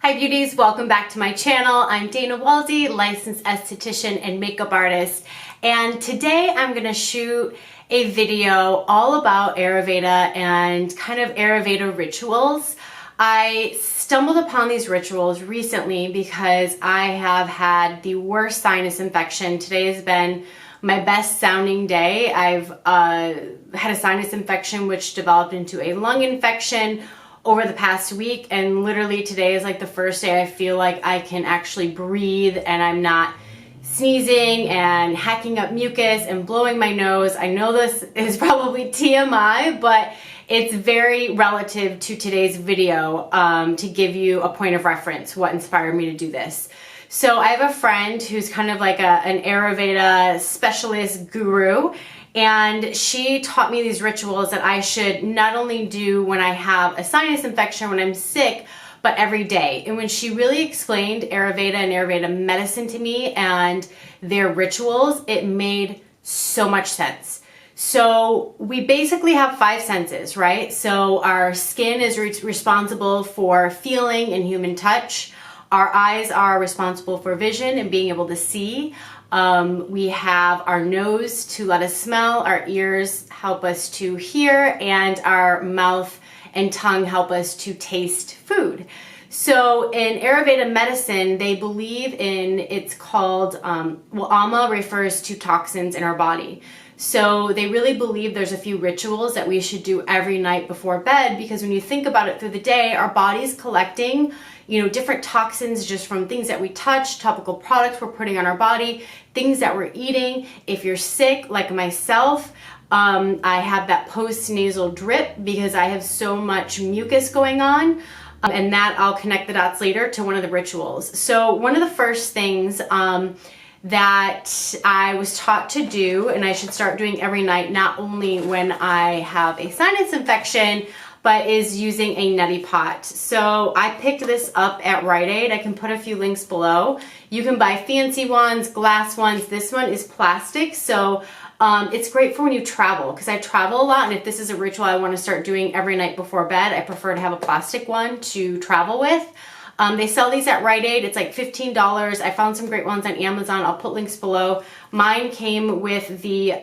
Hi beauties, welcome back to my channel. I'm Dana Walsey, licensed esthetician and makeup artist. And today I'm gonna shoot a video all about Ayurveda and kind of Ayurveda rituals. I stumbled upon these rituals recently because I have had the worst sinus infection. Today has been my best sounding day. I've had a sinus infection which developed into a lung infection over the past week, and literally today is like the first day I feel like I can actually breathe and I'm not sneezing and hacking up mucus and blowing my nose. I know this is probably TMI, but it's very relative to today's video to give you a point of reference, what inspired me to do this. So I have a friend who's kind of like an Ayurveda specialist guru, and she taught me these rituals that I should not only do when I have a sinus infection, when I'm sick, but every day. And when she really explained Ayurveda and Ayurveda medicine to me and their rituals, it made so much sense. So we basically have 5 senses, right? So our skin is responsible for feeling and human touch. Our eyes are responsible for vision and being able to see. We have our nose to let us smell, our ears help us to hear, and our mouth and tongue help us to taste food. So in Ayurveda medicine, they believe in, it's called, ama refers to toxins in our body. So they really believe there's a few rituals that we should do every night before bed, because when you think about it through the day, our body's collecting, different toxins just from things that we touch, topical products we're putting on our body, things that we're eating. If you're sick, like myself, I have that post-nasal drip because I have so much mucus going on. And that I'll connect the dots later to one of the rituals. So one of the first things that I was taught to do, and I should start doing every night, not only when I have a sinus infection, but is using a neti pot. So I picked this up at Rite Aid. I can put a few links below. You can buy fancy ones, glass ones. This one is plastic, so it's great for when you travel, because I travel a lot, and if this is a ritual I want to start doing every night before bed, I prefer to have a plastic one to travel with. They sell these at Rite Aid. It's like $15. I found some great ones on Amazon. I'll put links below. Mine came with the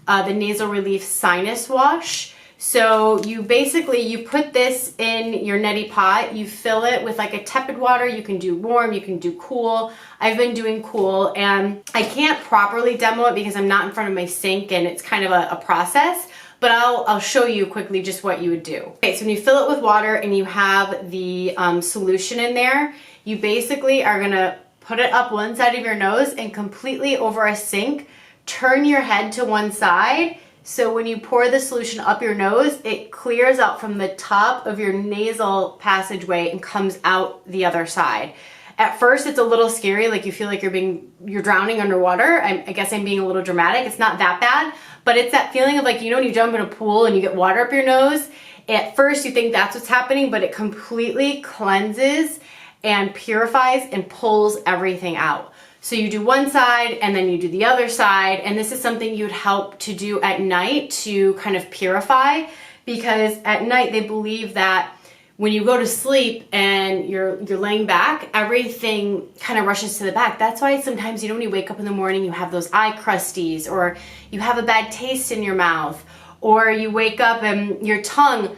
nasal relief sinus wash. So you put this in your neti pot, you fill it with like a tepid water. You can do warm, you can do cool. I've been doing cool, and I can't properly demo it because I'm not in front of my sink and it's kind of a process, but I'll show you quickly just what you would do. Okay, so when you fill it with water and you have the solution in there, you basically are gonna put it up one side of your nose and completely over a sink, turn your head to one side. So when you pour the solution up your nose, it clears out from the top of your nasal passageway and comes out the other side. At first, it's a little scary, like you feel like you're drowning underwater. I guess I'm being a little dramatic. It's not that bad, but it's that feeling of like, when you jump in a pool and you get water up your nose, at first you think that's what's happening, but it completely cleanses and purifies and pulls everything out. So you do one side and then you do the other side, and this is something you'd help to do at night to kind of purify, because at night they believe that when you go to sleep and you're laying back, everything kind of rushes to the back. That's why sometimes when you wake up in the morning, you have those eye crusties, or you have a bad taste in your mouth, or you wake up and your tongue,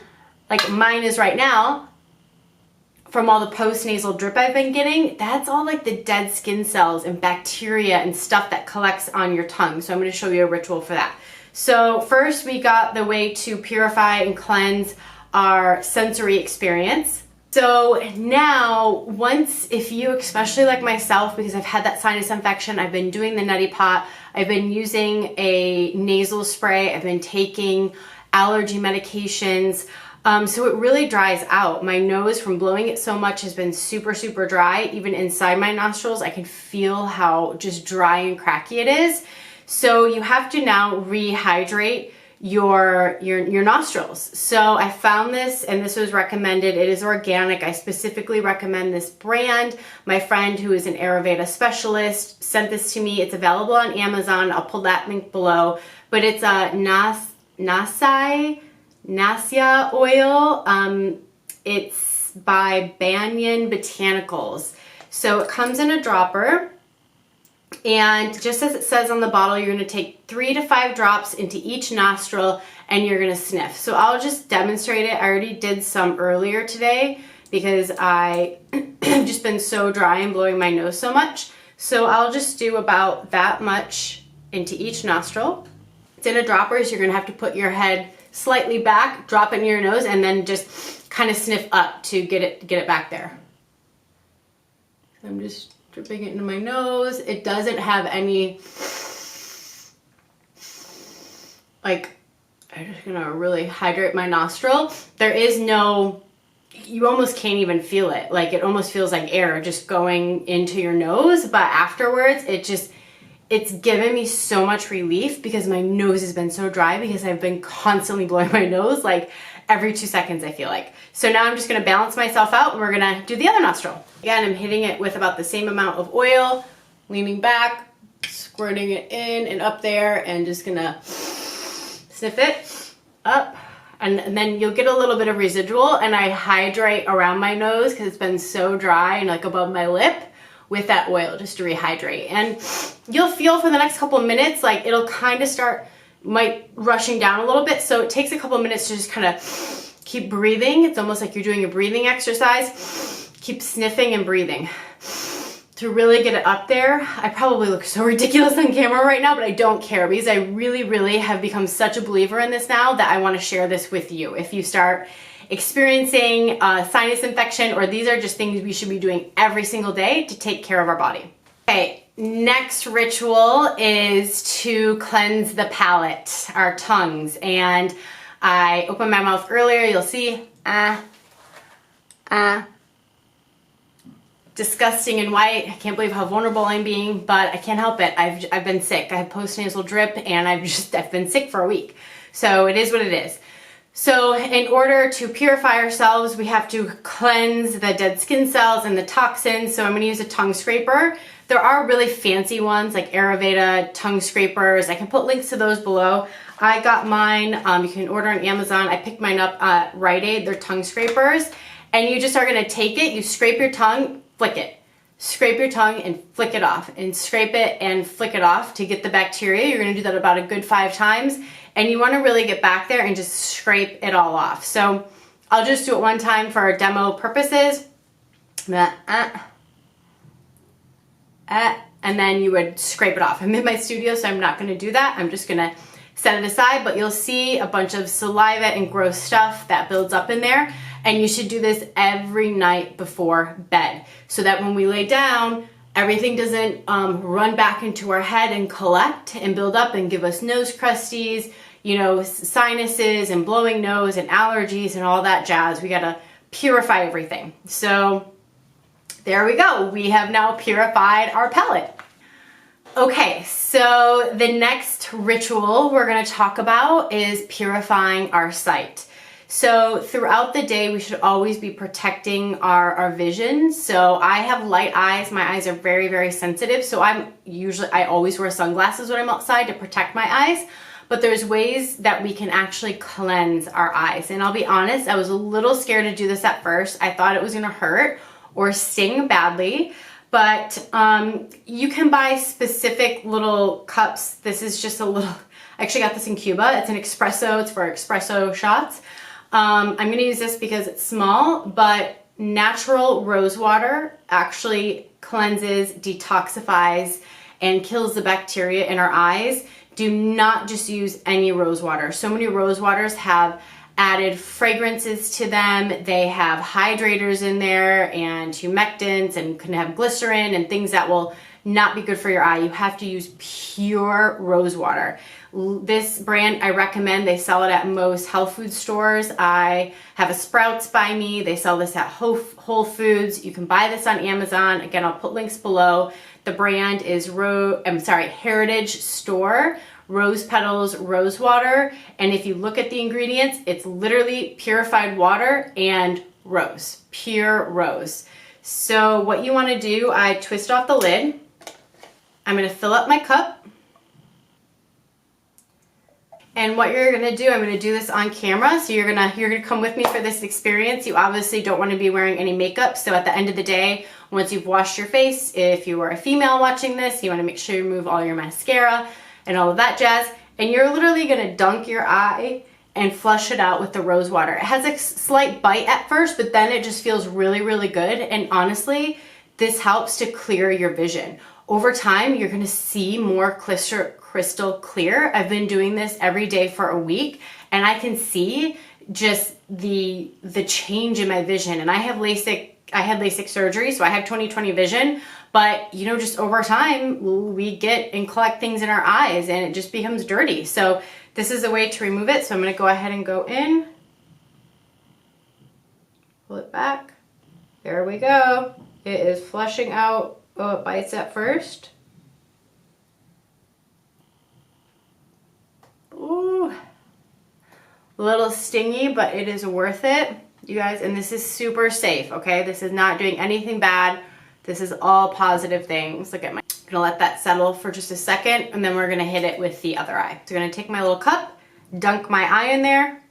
like mine is right now, from all the post-nasal drip I've been getting, that's all like the dead skin cells and bacteria and stuff that collects on your tongue. So I'm going to show you a ritual for that. So first we got the way to purify and cleanse our sensory experience. So now if you, especially like myself, because I've had that sinus infection, I've been doing the neti pot, I've been using a nasal spray, I've been taking allergy medications, so it really dries out. My nose, from blowing it so much, has been super, super dry. Even inside my nostrils, I can feel how just dry and cracky it is. So you have to now rehydrate your nostrils. So I found this, and this was recommended. It is organic. I specifically recommend this brand. My friend, who is an Ayurveda specialist, sent this to me. It's available on Amazon. I'll pull that link below. But it's a Nasya oil. It's by Banyan Botanicals. So it comes in a dropper, and just as it says on the bottle, you're going to take 3 to 5 drops into each nostril and you're going to sniff. So I'll just demonstrate it. I already did some earlier today because I have just been so dry and blowing my nose so much. So I'll just do about that much into each nostril. It's in a dropper, so you're going to have to put your head slightly back, drop it in your nose, and then just kind of sniff up to get it back there. So I'm just dripping it into my nose. It doesn't have any, like, I'm just gonna really hydrate my nostril. There is no, you almost can't even feel it. Like, it almost feels like air just going into your nose, but afterwards it's given me so much relief because my nose has been so dry because I've been constantly blowing my nose like every 2 seconds, I feel like. So now I'm just gonna balance myself out and we're gonna do the other nostril. Again, I'm hitting it with about the same amount of oil, leaning back, squirting it in and up there, and just gonna sniff it up. And then you'll get a little bit of residual, and I hydrate around my nose because it's been so dry and like above my lip with that oil just to rehydrate. And you'll feel for the next couple of minutes, like it'll kind of might rushing down a little bit. So it takes a couple of minutes to just kind of keep breathing. It's almost like you're doing a breathing exercise. Keep sniffing and breathing to really get it up there. I probably look so ridiculous on camera right now, but I don't care because I really, really have become such a believer in this now that I want to share this with you. If you start experiencing sinus infection, or these are just things we should be doing every single day to take care of our body. Okay, next ritual is to cleanse the palate, our tongues. And I opened my mouth earlier, you'll see, disgusting and white. I can't believe how vulnerable I'm being, but I can't help it. I've been sick. I have postnasal drip and I've been sick for a week. So it is what it is. So in order to purify ourselves, we have to cleanse the dead skin cells and the toxins. So I'm going to use a tongue scraper. There are really fancy ones like Ayurveda tongue scrapers. I can put links to those below. I got mine. You can order on Amazon. I picked mine up at Rite Aid. They're tongue scrapers. And you just are going to take it, you scrape your tongue, flick it. Scrape your tongue and flick it off, and scrape it and flick it off to get the bacteria. You're going to do that about a good 5 times. And you want to really get back there and just scrape it all off. So I'll just do it one time for our demo purposes. And then you would scrape it off. I'm in my studio, so I'm not going to do that. I'm just going to set it aside, but you'll see a bunch of saliva and gross stuff that builds up in there. And you should do this every night before bed so that when we lay down, everything doesn't run back into our head and collect and build up and give us nose crusties, you know, sinuses and blowing nose and allergies and all that jazz. We got to purify everything. So there we go. We have now purified our palate. Okay, so the next ritual we're going to talk about is purifying our sight. So throughout the day, we should always be protecting our vision. So I have light eyes. My eyes are very, very sensitive. So I always wear sunglasses when I'm outside to protect my eyes. But there's ways that we can actually cleanse our eyes. And I'll be honest, I was a little scared to do this at first. I thought it was going to hurt or sting badly. But you can buy specific little cups. This is just a little, I actually got this in Cuba. It's an espresso. It's for espresso shots. I'm going to use this because it's small, but natural rose water actually cleanses, detoxifies, and kills the bacteria in our eyes. Do not just use any rose water. So many rose waters have added fragrances to them. They have hydrators in there and humectants and can have glycerin and things that will not be good for your eye. You have to use pure rose water. This brand I recommend. They sell it at most health food stores. I have a Sprouts by me. They sell this at Whole Foods. You can buy this on Amazon. Again, I'll put links below. The brand is Heritage Store, Rose Petals Rose Water. And if you look at the ingredients, it's literally purified water and rose, pure rose. So what you want to do, I twist off the lid. I'm going to fill up my cup. And what you're gonna do, I'm gonna do this on camera, so you're gonna come with me for this experience. You obviously don't wanna be wearing any makeup, so at the end of the day, once you've washed your face, if you are a female watching this, you wanna make sure you remove all your mascara and all of that jazz, and you're literally gonna dunk your eye and flush it out with the rose water. It has a slight bite at first, but then it just feels really, really good, and honestly, this helps to clear your vision. Over time, you're gonna see more crystal clear. I've been doing this every day for a week, and I can see just the change in my vision. And I had LASIK surgery, so I have 20/20 vision, but you know, just over time, we get and collect things in our eyes and it just becomes dirty. So this is a way to remove it. So I'm gonna go ahead and go in, pull it back. There we go. It is flushing out. Oh, it bites at first. Ooh, a little stingy, but it is worth it, you guys. And this is super safe, okay? This is not doing anything bad. This is all positive things. Look at I'm gonna let that settle for just a second, and then we're gonna hit it with the other eye. So I'm gonna take my little cup, dunk my eye in there.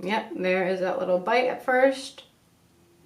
Yep, there is that little bite at first.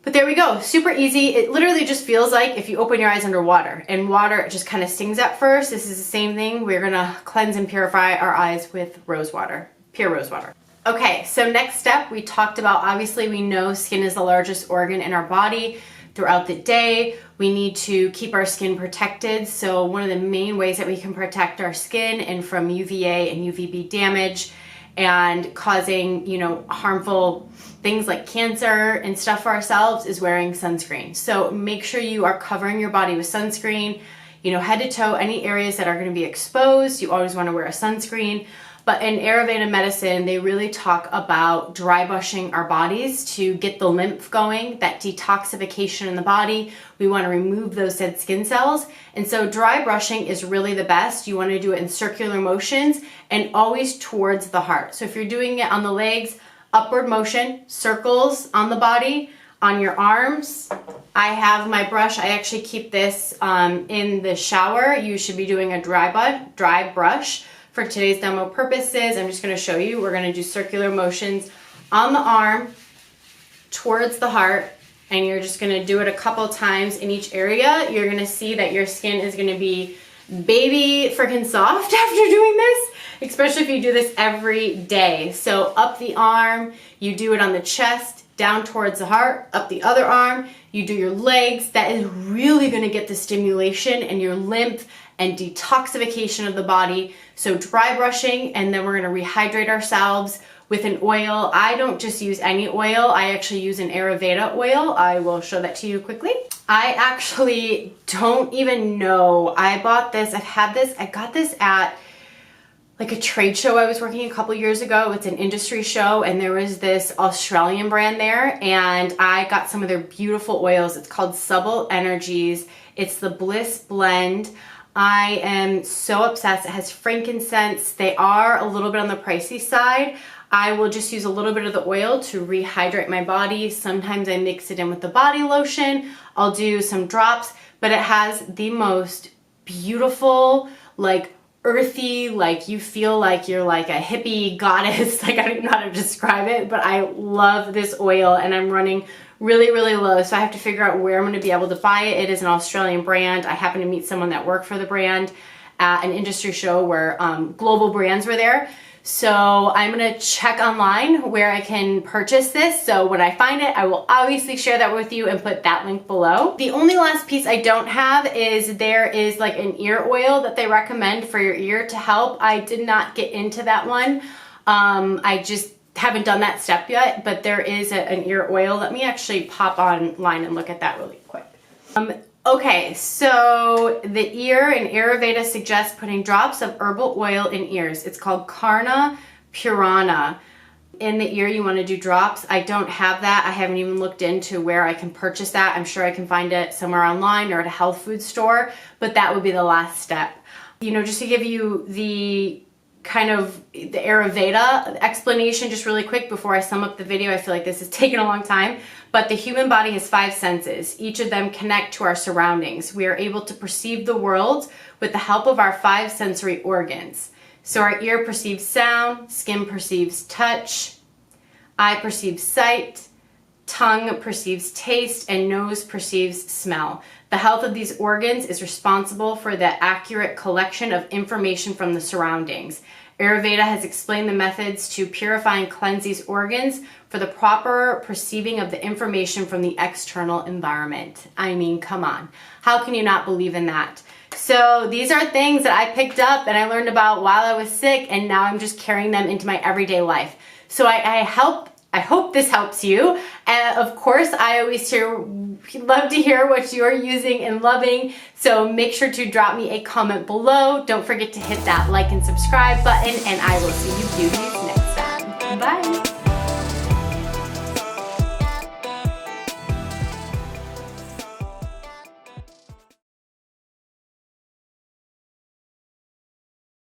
But there we go, super easy. It literally just feels like if you open your eyes under water, and water just kind of stings at first. This is the same thing. We're gonna cleanse and purify our eyes with rose water, pure rose water. Okay, so next step, we talked about, obviously we know skin is the largest organ in our body. Throughout the day, we need to keep our skin protected. So one of the main ways that we can protect our skin and from UVA and UVB damage and causing, you know, harmful things like cancer and stuff for ourselves is wearing sunscreen. So make sure you are covering your body with sunscreen, you know, head to toe, any areas that are going to be exposed. You always want to wear a sunscreen. But in Ayurveda medicine, they really talk about dry brushing our bodies to get the lymph going, that detoxification in the body. We want to remove those dead skin cells. And so dry brushing is really the best. You want to do it in circular motions and always towards the heart. So if you're doing it on the legs, upward motion, circles on the body, on your arms. I have my brush. I actually keep this in the shower. You should be doing a dry brush. For today's demo purposes, I'm just going to show you. We're going to do circular motions on the arm towards the heart, and you're just going to do it a couple times in each area. You're going to see that your skin is going to be baby freaking soft after doing this, especially if you do this every day. So up the arm, you do it on the chest, down towards the heart, up the other arm, you do your legs. That is really going to get the stimulation and your lymph and detoxification of the body. So dry brushing, and then we're going to rehydrate ourselves with an oil. I don't just use any oil. I actually use an Ayurveda oil. I will show that to you quickly. I actually don't even know. I bought this. I got this at like a trade show I was working a couple years ago. It's an industry show, and there was this Australian brand there, and I got some of their beautiful oils. It's called Subtle Energies. It's the Bliss Blend. I am so obsessed. It has frankincense. They are a little bit on the pricey side. I will just use a little bit of the oil to rehydrate my body. Sometimes I mix it in with the body lotion. I'll do some drops, but it has the most beautiful, like earthy, like you feel like you're like a hippie goddess. Like I don't even know how to describe it, but I love this oil, and I'm running really, really low. So I have to figure out where I'm going to be able to buy it. It is an Australian brand. I happened to meet someone that worked for the brand at an industry show where global brands were there. So I'm going to check online where I can purchase this. So when I find it, I will obviously share that with you and put that link below. The only last piece I don't have is there is like an ear oil that they recommend for your ear to help. I did not get into that one. I just haven't done that step yet, but there is an ear oil. Let me actually pop online and look at that really quick. Okay, so the ear in Ayurveda suggests putting drops of herbal oil in ears. It's called Karna Purana. In the ear, you want to do drops. I don't have that. I haven't even looked into where I can purchase that. I'm sure I can find it somewhere online or at a health food store, but that would be the last step. You know, just to give you the kind of the Ayurveda explanation just really quick before I sum up the video. I feel like this is taking a long time, but the human body has 5 senses. Each of them connect to our surroundings. We are able to perceive the world with the help of our 5 sensory organs. So our ear perceives sound, skin perceives touch, eye perceives sight, tongue perceives taste, and nose perceives smell. The health of these organs is responsible for the accurate collection of information from the surroundings. Ayurveda has explained the methods to purify and cleanse these organs for the proper perceiving of the information from the external environment. I mean, come on. How can you not believe in that? So these are things that I picked up and I learned about while I was sick, and now I'm just carrying them into my everyday life. So I hope this helps you. Of course, I always love to hear what you're using and loving. So make sure to drop me a comment below. Don't forget to hit that like and subscribe button, and I will see you beauties next time. Bye.